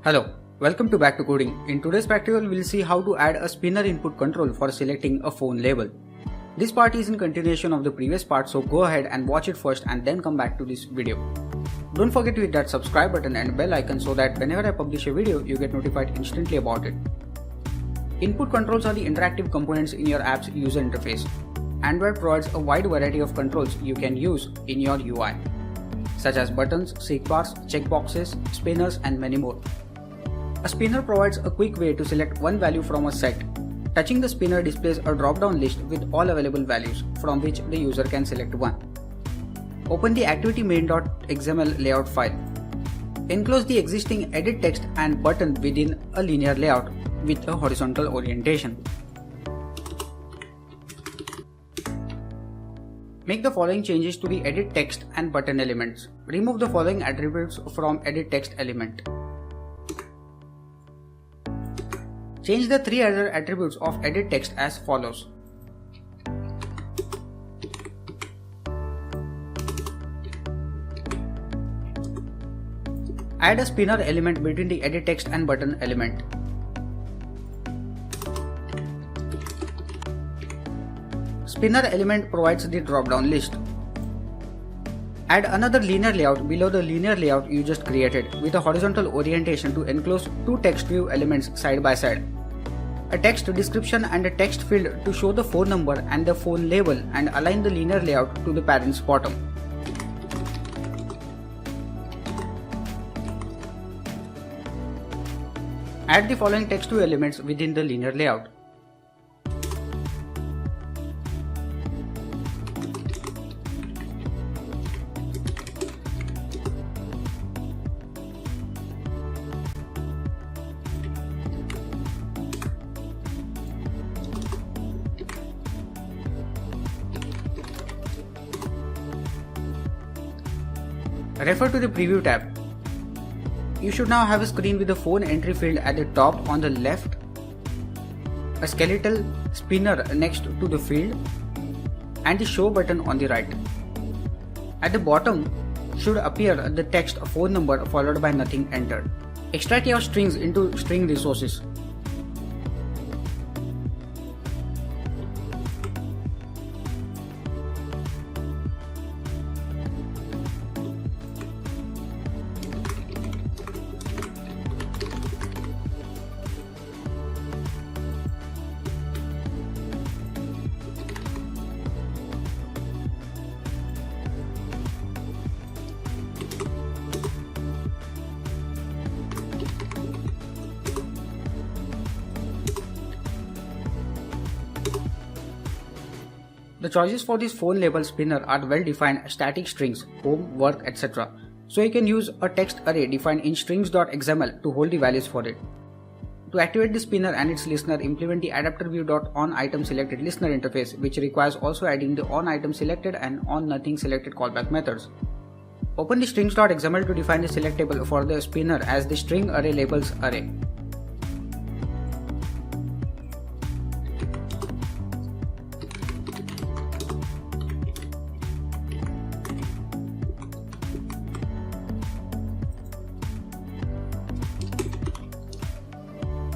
Hello, welcome to BackToCoding. In today's practical, we'll see how to add a spinner input control for selecting a phone label. This part is in continuation of the previous part, so go ahead and watch it first and then come back to this video. Don't forget to hit that subscribe button and bell icon so that whenever I publish a video, you get notified instantly about it. Input controls are the interactive components in your app's user interface. Android provides a wide variety of controls you can use in your UI, such as buttons, seekbars, checkboxes, spinners, and many more. A spinner provides a quick way to select one value from a set. Touching the spinner displays a drop-down list with all available values, from which the user can select one. Open the activity main.xml layout file. Enclose the existing edit text and button within a linear layout with a horizontal orientation. Make the following changes to the edit text and button elements. Remove the following attributes from edit text element. Change the three other attributes of edit text as follows. Add a spinner element between the edit text and button element. Spinner element provides the drop-down list. Add another linear layout below the linear layout you just created with a horizontal orientation to enclose two text view elements side by side. A text description and a text field to show the phone number and the phone label, and align the linear layout to the parent's bottom. Add the following text view elements within the linear layout. Refer to the preview tab. You should now have a screen with the phone entry field at the top on the left, a skeletal spinner next to the field, and the show button on the right. At the bottom should appear the text phone number followed by nothing entered. Extract your strings into string resources. The choices for this phone label spinner are well-defined static strings, home, work, etc. So you can use a text array defined in strings.xml to hold the values for it. To activate the spinner and its listener, implement the AdapterView.onItemSelected listener interface, which requires also adding the onItemSelected and onNothingSelected callback methods. Open the strings.xml to define the selectable for the spinner as the string array labels array.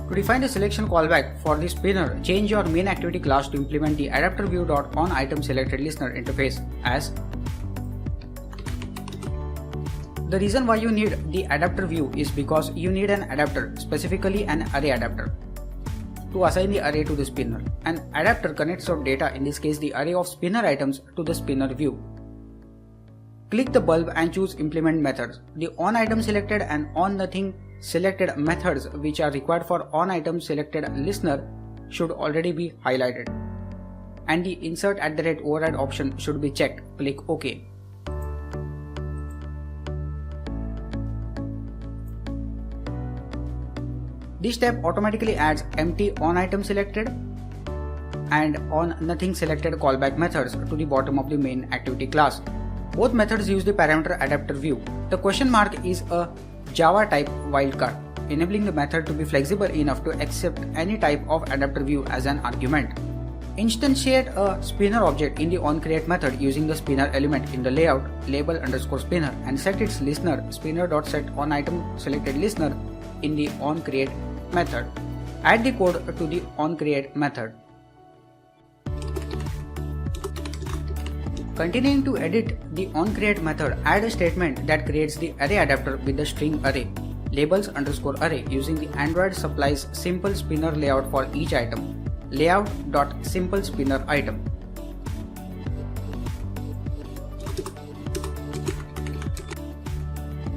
To define the selection callback for the spinner, change your main activity class to implement the AdapterView.onItemSelectedListener interface as. The reason why you need the adapter view is because you need an adapter, specifically an ArrayAdapter, to assign the array to the spinner. An adapter connects your data, in this case the array of spinner items, to the spinner view. Click the bulb and choose implement methods. The onItemSelected and onNothingSelected methods, which are required for onItemSelected listener, should already be highlighted, and the insert@override option should be checked. Click OK. This step automatically adds empty onItemSelected and onNothingSelected callback methods to the bottom of the main activity class. Both methods use the parameter adapter view. The question mark is a Java type wildcard, enabling the method to be flexible enough to accept any type of adapter view as an argument. Instantiate a spinner object in the onCreate method using the spinner element in the layout label_spinner and set its listener spinner.setOnItemSelectedListener in the onCreate method. Add the code to the onCreate method. Continuing to edit the onCreate method, add a statement that creates the ArrayAdapter with the string array, labels_array using the Android supplies simple spinner layout for each item, layout.simpleSpinnerItem.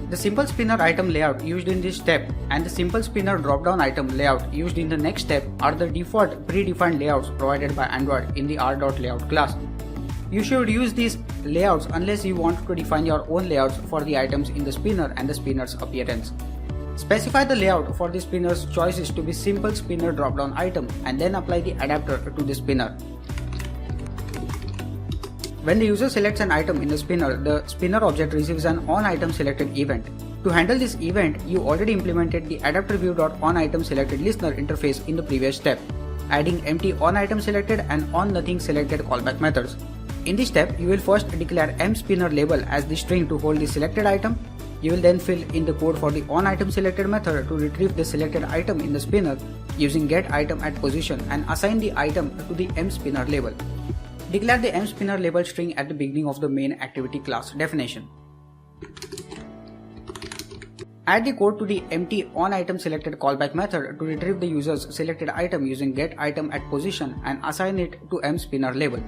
The simple spinner item layout used in this step and the simple spinner dropdown item layout used in the next step are the default predefined layouts provided by Android in the r.layout class. You should use these layouts unless you want to define your own layouts for the items in the spinner and the spinner's appearance. Specify the layout for the spinner's choices to be simple spinner dropdown item and then apply the adapter to the spinner. When the user selects an item in the spinner object receives an onItemSelected event. To handle this event, you already implemented the AdapterView.onItemSelectedListener interface in the previous step, adding empty onItemSelected and onNothingSelected callback methods. In this step, you will first declare mSpinnerLabel as the string to hold the selected item. You will then fill in the code for the onItemSelected method to retrieve the selected item in the spinner using getItemAtPosition and assign the item to the mSpinnerLabel. Declare the mSpinnerLabel string at the beginning of the main activity class definition. Add the code to the empty onItemSelected callback method to retrieve the user's selected item using getItemAtPosition and assign it to mSpinnerLabel.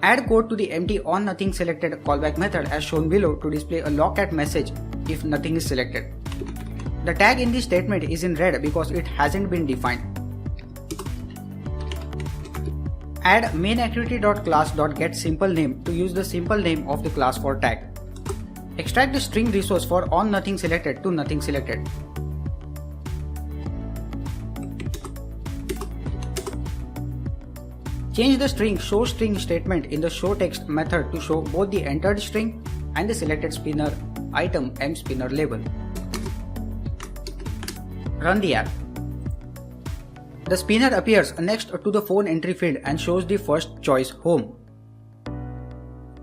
Add code to the empty onNothingSelected callback method as shown below to display a logcat message if nothing is selected. The tag in this statement is in red because it hasn't been defined. Add mainActivity.class.getSimpleName to use the simple name of the class for tag. Extract the string resource for onNothingSelected to nothingSelected. Change the string showString statement in the showText method to show both the entered string and the selected spinner item mSpinnerLabel. Run the app. The spinner appears next to the phone entry field and shows the first choice home.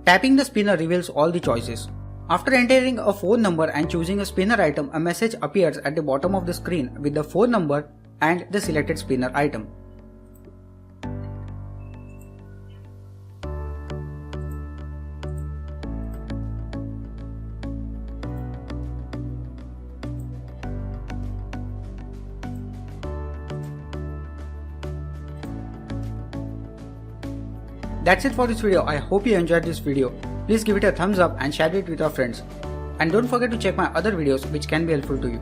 Tapping the spinner reveals all the choices. After entering a phone number and choosing a spinner item, a message appears at the bottom of the screen with the phone number and the selected spinner item. That's it for this video. I hope you enjoyed this video. Please give it a thumbs up and share it with your friends. And don't forget to check my other videos which can be helpful to you.